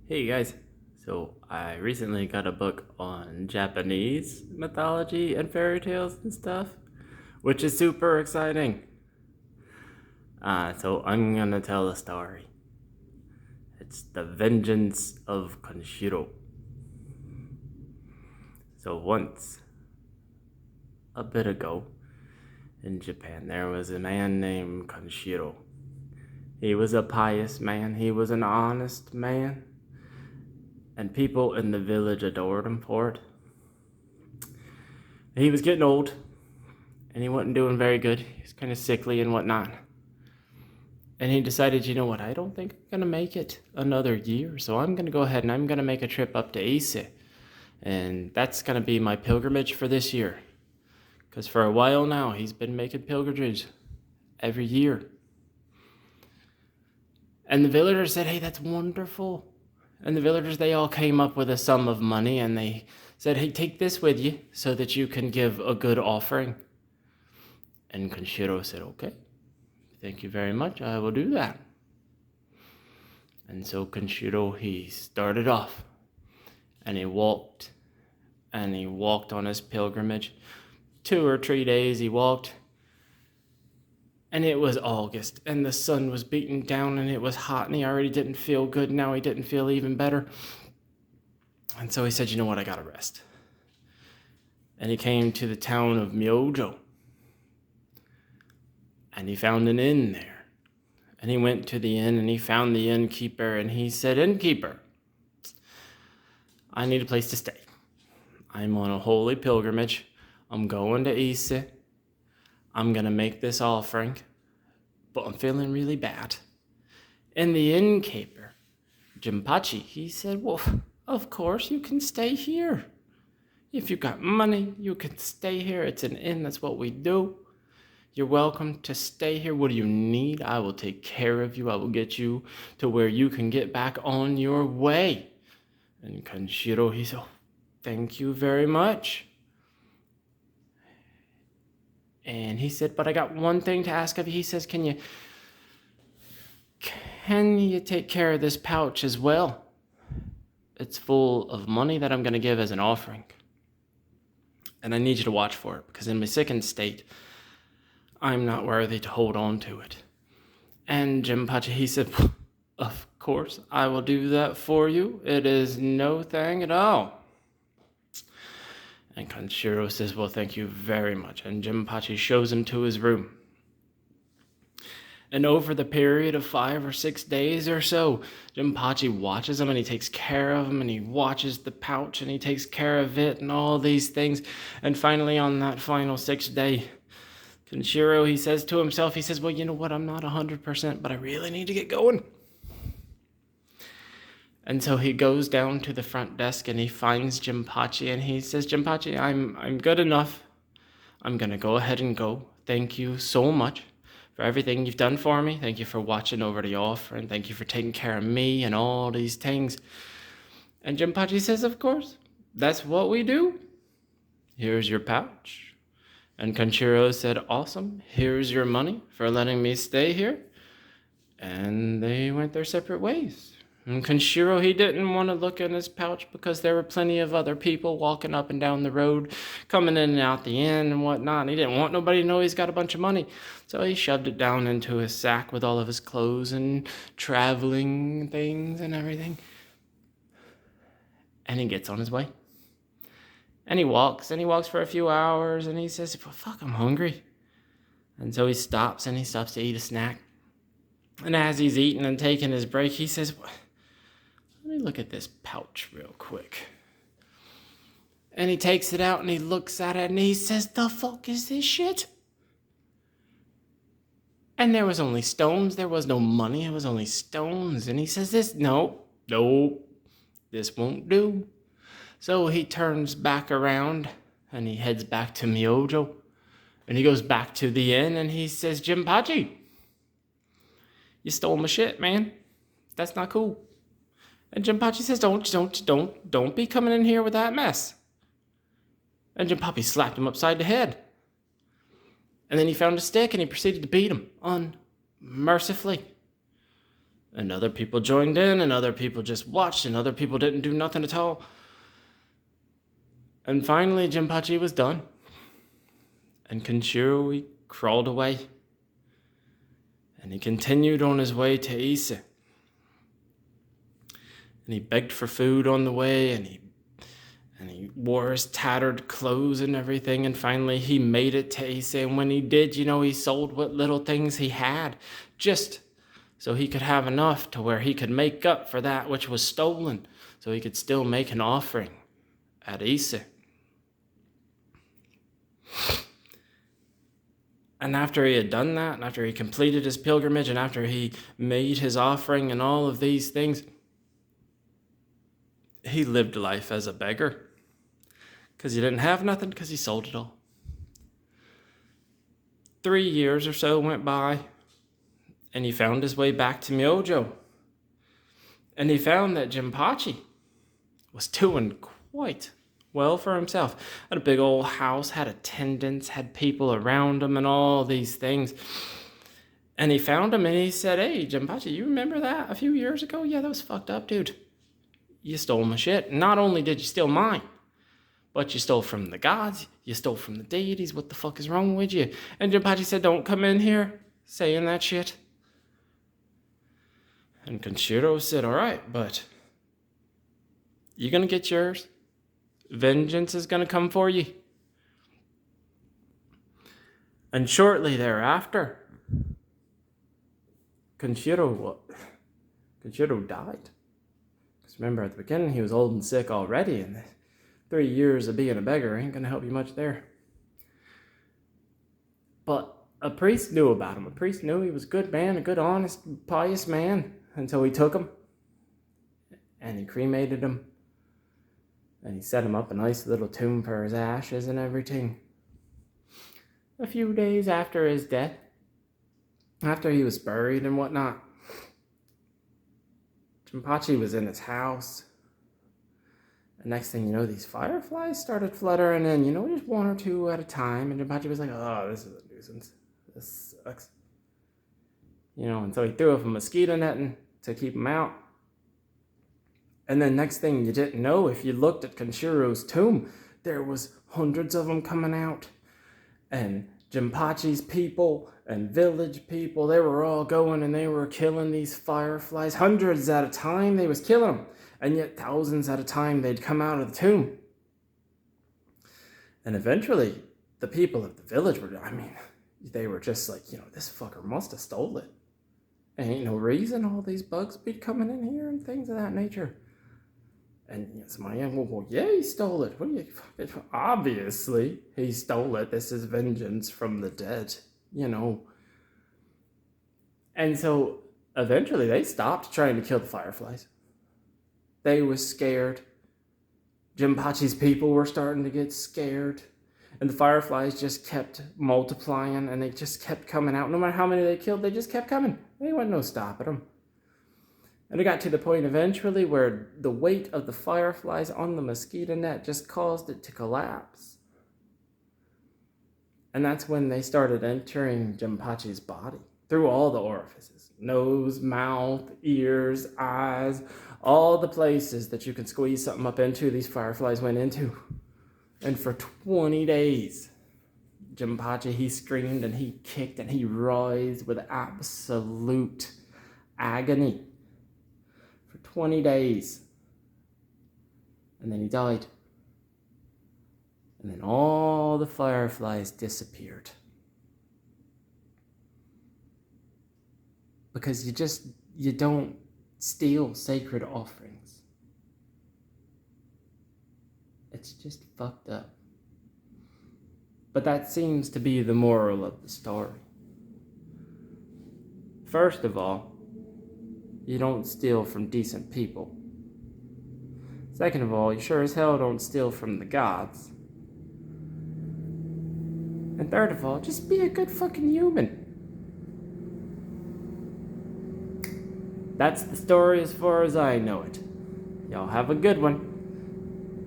Hey guys, so I recently got a book on Japanese mythology and fairy tales and stuff, which is super exciting. So I'm gonna tell a story. It's the vengeance of Kanshiro. So once, a bit ago, in Japan, there was a man named Kanshiro. He was a pious man, he was an honest man, and people in the village adored him for it. He was getting old, and he wasn't doing very good. He was kind of sickly and whatnot. And he decided, you know what, I don't think I'm going to make it another year. So I'm going to go ahead and I'm going to make a trip up to Ise. And that's going to be my pilgrimage for this year. Because for a while now, he's been making pilgrimages every year. And the villagers said, hey, that's wonderful. And the villagers, they all came up with a sum of money. And they said, hey, take this with you so that you can give a good offering. And Kanshiro said, okay. Thank you very much. I will do that. And so Kanshiro, he started off and he walked on his pilgrimage. 2 or 3 days he walked, and it was August and the sun was beating down and it was hot and he already didn't feel good. Now he didn't feel even better. And so he said, you know what, I gotta rest. And he came to the town of Myojo. And he found an inn there. And he went to the inn and he found the innkeeper and he said, innkeeper, I need a place to stay. I'm on a holy pilgrimage. I'm going to Ise. I'm going to make this offering, but I'm feeling really bad. And the innkeeper, Jinpachi, he said, well, of course you can stay here. If you got money, you can stay here. It's an inn. That's what we do. You're welcome to stay here. What do you need? I will take care of you. I will get you to where you can get back on your way. And Kanshiro, he said, thank you very much. And he said, but I got one thing to ask of you. He says, can you take care of this pouch as well? It's full of money that I'm going to give as an offering. And I need you to watch for it because in my sickened state, I'm not worthy to hold on to it. And Jinpachi, he said, of course, I will do that for you. It is no thing at all. And Kanshiro says, well, thank you very much. And Jinpachi shows him to his room. And over the period of 5 or 6 days or so, Jinpachi watches him and he takes care of him and he watches the pouch and he takes care of it and all these things. And finally, on that final 6th day, Kanshiro, he says to himself, he says, well, you know what, I'm not 100%, but I really need to get going. And so he goes down to the front desk and he finds Jinpachi and he says, Jinpachi, I'm good enough. I'm going to go ahead and go. Thank you so much for everything you've done for me. Thank you for watching over the offering. Thank you for taking care of me and all these things. And Jinpachi says, of course, that's what we do. Here's your pouch. And Kanshiro said, awesome, here's your money for letting me stay here. And they went their separate ways. And Kanshiro, he didn't want to look in his pouch because there were plenty of other people walking up and down the road, coming in and out the inn and whatnot. And he didn't want nobody to know he's got a bunch of money. So he shoved it down into his sack with all of his clothes and traveling things and everything. And he gets on his way. And he walks for a few hours, and he says, well, fuck, I'm hungry. And so he stops to eat a snack. And as he's eating and taking his break, he says, well, let me look at this pouch real quick. And he takes it out, and he looks at it, and he says, the fuck is this shit? And there was only stones. There was no money. It was only stones. And he says, this won't do. So he turns back around and he heads back to Myojo. And he goes back to the inn and he says, Jinpachi, you stole my shit, man. That's not cool. And Jinpachi says, don't be coming in here with that mess. And Jinpachi slapped him upside the head. And then he found a stick and he proceeded to beat him unmercifully. And other people joined in, and other people just watched, and other people didn't do nothing at all. And finally, Jinpachi was done. And Kanshiro, he crawled away. And he continued on his way to Ise. And he begged for food on the way, and he wore his tattered clothes and everything, and finally he made it to Ise. And when he did, he sold what little things he had, just so he could have enough to where he could make up for that which was stolen, so he could still make an offering at Ise. And after he had done that, and after he completed his pilgrimage, and after he made his offering and all of these things, he lived life as a beggar. Because he didn't have nothing, because he sold it all. 3 years or so went by, and he found his way back to Myojo. And he found that Jinpachi was doing quite well for himself. Had a big old house, had attendants, had people around him and all these things. And he found him and he said, "Hey, Jinpachi, you remember that a few years ago? Yeah, that was fucked up, dude. You stole my shit. Not only did you steal mine, but you stole from the gods, you stole from the deities. What the fuck is wrong with you?" And Jinpachi said, "Don't come in here saying that shit." And Kanshiro said, "All right, but you're going to get yours. Vengeance is going to come for you." And shortly thereafter, Kanshiro died. Because remember, at the beginning, he was old and sick already, and 3 years of being a beggar ain't going to help you much there. But a priest knew about him. A priest knew he was a good man, a good, honest, pious man, until he took him and he cremated him. And he set him up a nice little tomb for his ashes and everything. A few days after his death, after he was buried and whatnot, Jinpachi was in his house. And next thing you know, these fireflies started fluttering in, just one or two at a time. And Jinpachi was like, "Oh, this is a nuisance. This sucks." And so he threw up a mosquito netting to keep them out. And then next thing you didn't know, if you looked at Kanshiro's tomb, there was hundreds of them coming out. And Jinpachi's people and village people, they were all going and they were killing these fireflies. Hundreds at a time, they was killing them. And yet thousands at a time, they'd come out of the tomb. And eventually, the people of the village they were just like, this fucker must have stole it. Ain't no reason all these bugs be coming in here and things of that nature. And somebody, well, yeah, he stole it. What do you, obviously, he stole it. This is vengeance from the dead, And so, eventually, they stopped trying to kill the fireflies. They were scared. Jinpachi's people were starting to get scared. And the fireflies just kept multiplying, and they just kept coming out. No matter how many they killed, they just kept coming. There wasn't no stopping them. And it got to the point eventually where the weight of the fireflies on the mosquito net just caused it to collapse. And that's when they started entering Jinpachi's body through all the orifices. Nose, mouth, ears, eyes, all the places that you can squeeze something up into, these fireflies went into. And for 20 days, Jinpachi, he screamed and he kicked and he writhed with absolute agony. For 20 days. And then he died. And then all the fireflies disappeared. Because you don't steal sacred offerings. It's just fucked up. But that seems to be the moral of the story. First of all, you don't steal from decent people. Second of all, you sure as hell don't steal from the gods. And third of all, just be a good fucking human. That's the story as far as I know it. Y'all have a good one.